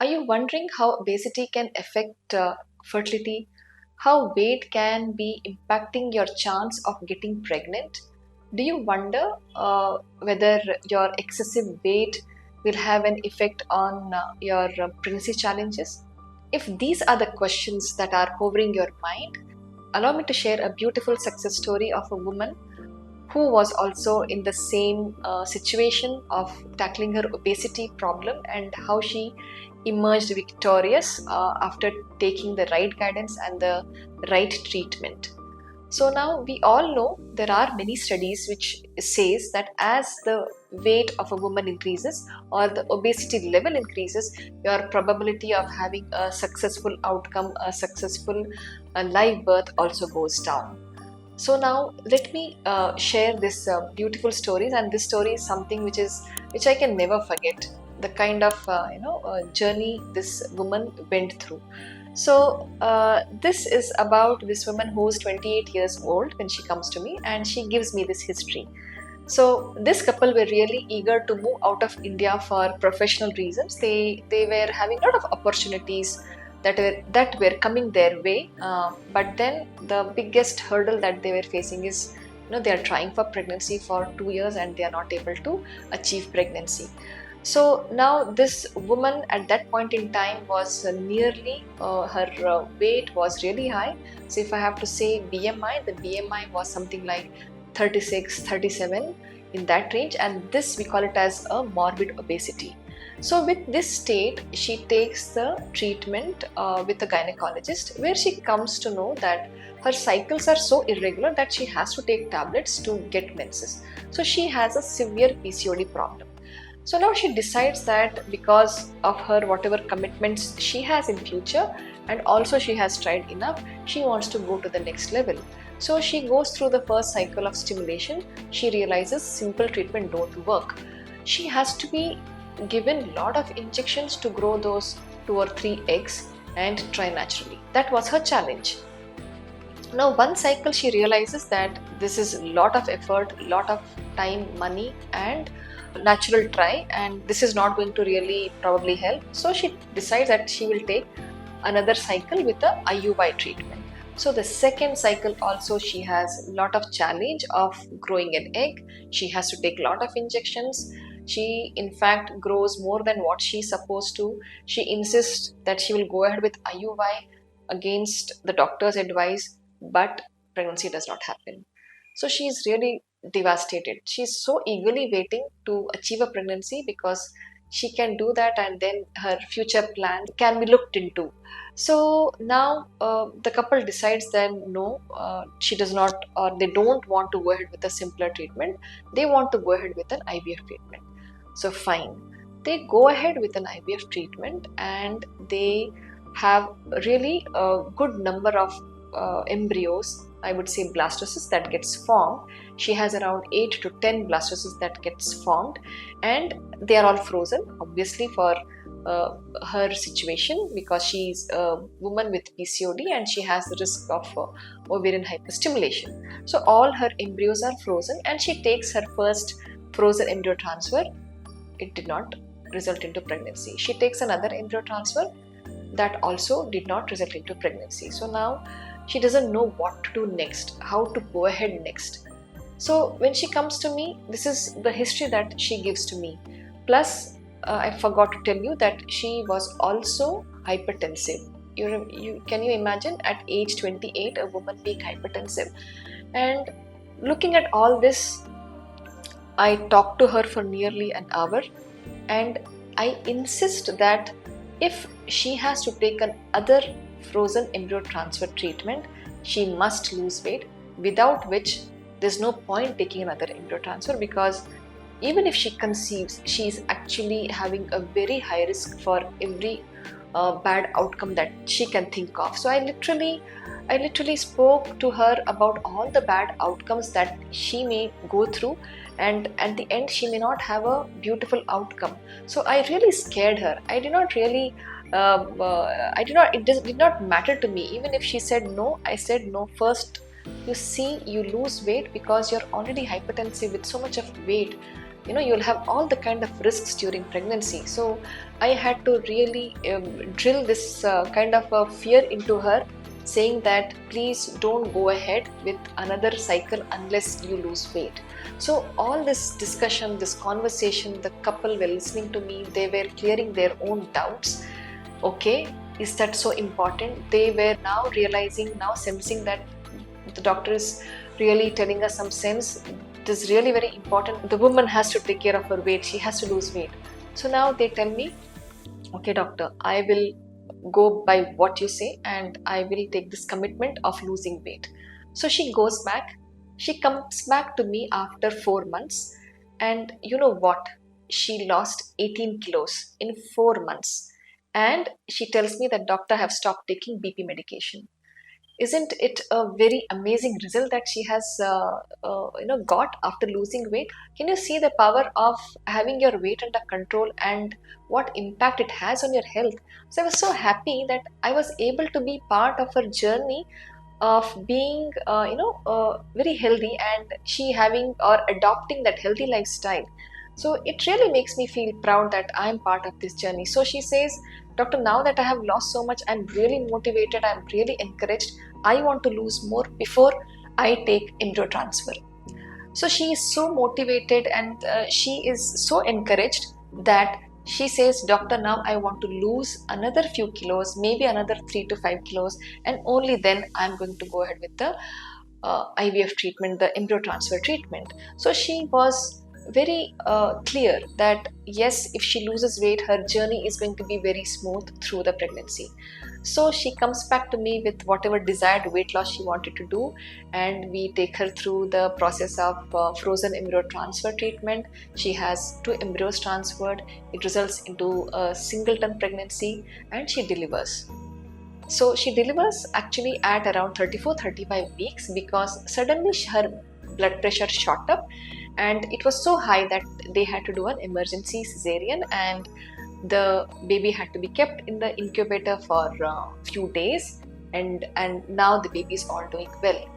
Are you wondering how obesity can affect fertility? How weight can be impacting your chance of getting pregnant? Do you wonder whether your excessive weight will have an effect on your pregnancy challenges? If these are the questions that are hovering your mind, allow me to share a beautiful success story of a woman who was also in the same situation of tackling her obesity problem and how she emerged victorious after taking the right guidance and the right treatment. So now we all know there are many studies which says that as the weight of a woman increases or the obesity level increases, your probability of having a successful outcome, a successful live birth also goes down. So now let me share this beautiful stories, and this story is something which I can never forget. The kind of journey this woman went through. So this is about this woman who is 28 years old when she comes to me, and she gives me this history. So this couple were really eager to move out of India for professional reasons. They were having a lot of opportunities that were coming their way, but then the biggest hurdle that they were facing is, they are trying for pregnancy for 2 years and they are not able to achieve pregnancy. So now this woman at that point in time was nearly her weight was really high. So if I have to say BMI, the BMI was something like 36, 37, in that range, and this we call it as a morbid obesity. So with this state, she takes the treatment with a gynecologist, where she comes to know that her cycles are so irregular that she has to take tablets to get menses. So she has a severe PCOD problem. So now she decides that because of her whatever commitments she has in future, and also she has tried enough, she wants to go to the next level. So she goes through the first cycle of stimulation. She realizes simple treatment don't work. She has to be given lot of injections to grow those 2 or 3 eggs and try naturally. That was her challenge. Now one cycle she realizes that this is a lot of effort, lot of time, money and natural try, and this is not going to really probably help. So she decides that she will take another cycle with a IUI treatment. So the second cycle also she has a lot of challenge of growing an egg. She has to take a lot of injections. She in fact grows more than what she's supposed to. She insists that she will go ahead with IUI against the doctor's advice, but pregnancy does not happen. So she is really devastated. She's so eagerly waiting to achieve a pregnancy because she can do that and then her future plan can be looked into. So now the couple decides that no, she does not, or they don't want to go ahead with a simpler treatment. They want to go ahead with an IVF treatment. So fine, they go ahead with an IVF treatment and they have really a good number of embryos, I would say blastocysts, that gets formed. She has around 8 to 10 blastocysts that gets formed, and they are all frozen obviously for her situation, because she's a woman with PCOD and she has the risk of ovarian hyperstimulation. So all her embryos are frozen and she takes her first frozen embryo transfer. It did not result into pregnancy. She takes another embryo transfer, that also did not result into pregnancy. So now she doesn't know what to do next, how to go ahead next. So when she comes to me, this is the history that she gives to me. Plus, I forgot to tell you that she was also hypertensive. Can you imagine at age 28 a woman being hypertensive? And looking at all this, I talked to her for nearly an hour and I insist that if she has to take another frozen embryo transfer treatment, she must lose weight, without which there's no point taking another embryo transfer, because even if she conceives, she is actually having a very high risk for every bad outcome that she can think of. So I literally spoke to her about all the bad outcomes that she may go through, and at the end she may not have a beautiful outcome. So I really scared her. I did not really it did not matter to me. Even if she said no, I said no first. You see, you lose weight because you're already hypertensive with so much of weight. you'll have all the kind of risks during pregnancy. So I had to really drill this kind of a fear into her, saying that please don't go ahead with another cycle unless you lose weight. So all this discussion, this conversation, the couple were listening to me, they were clearing their own doubts. Okay, is that so important? They were now realizing, now sensing that the doctor is really telling us some sense. It is really very important. The woman has to take care of her weight, she has to lose weight. So now they tell me, okay doctor, I will go by what you say and I will take this commitment of losing weight. So she goes back, she comes back to me after 4 months, and you know what? She lost 18 kilos in 4 months. And she tells me that doctor, have stopped taking BP medication. Isn't it a very amazing result that she has got after losing weight? Can you see the power of having your weight under control and what impact it has on your health? So I was so happy that I was able to be part of her journey of being very healthy, and she having or adopting that healthy lifestyle. So it really makes me feel proud that I am part of this journey. So she says, doctor, now that I have lost so much, I'm really motivated, I'm really encouraged, I want to lose more before I take embryo transfer. So she is so motivated, and she is so encouraged that she says, doctor, now I want to lose another few kilos, maybe another 3 to 5 kilos, and only then I'm going to go ahead with the IVF treatment, the embryo transfer treatment. So she was very clear that yes, if she loses weight, her journey is going to be very smooth through the pregnancy. So she comes back to me with whatever desired weight loss she wanted to do, and we take her through the process of frozen embryo transfer treatment. She has 2 embryos transferred. It results into a singleton pregnancy, and she delivers. So she delivers actually at around 34-35 weeks, because suddenly her blood pressure shot up and it was so high that they had to do an emergency cesarean, and the baby had to be kept in the incubator for a few days, and now the baby is all doing well.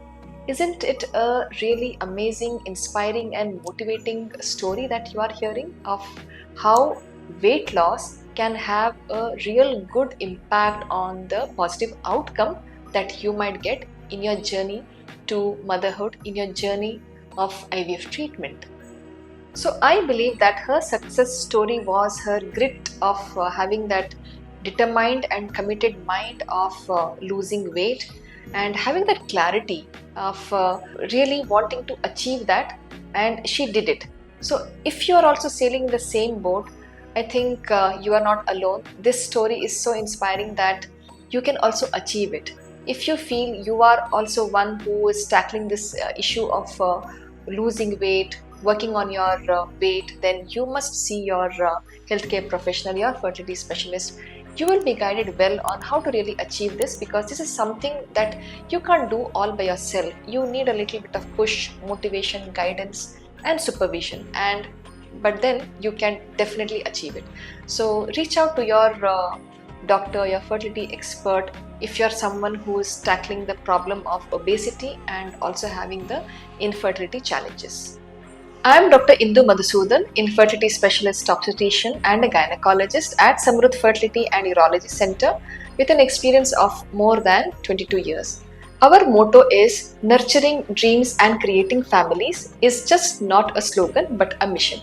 Isn't it a really amazing, inspiring and motivating story that you are hearing of how weight loss can have a real good impact on the positive outcome that you might get in your journey to motherhood, in your journey of IVF treatment? So I believe that her success story was her grit of having that determined and committed mind of losing weight, and having that clarity of really wanting to achieve that, and she did it. So if you are also sailing the same boat, I think you are not alone. This story is so inspiring that you can also achieve it. If you feel you are also one who is tackling this issue of losing weight, working on your weight, then you must see your healthcare professional, your fertility specialist. You will be guided well on how to really achieve this, because this is something that you can't do all by yourself. You need a little bit of push, motivation, guidance and supervision, but then you can definitely achieve it. So reach out to your doctor, your fertility expert, if you're someone who is tackling the problem of obesity and also having the infertility challenges. I am Dr. Indu Madhusudhan, infertility specialist obstetrician and a gynecologist at Samruddh Fertility and Urology Center with an experience of more than 22 years. Our motto is nurturing dreams and creating families is just not a slogan but a mission.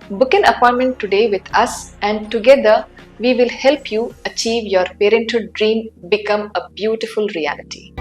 Book an appointment today with us, and together we will help you achieve your parenthood dream become a beautiful reality.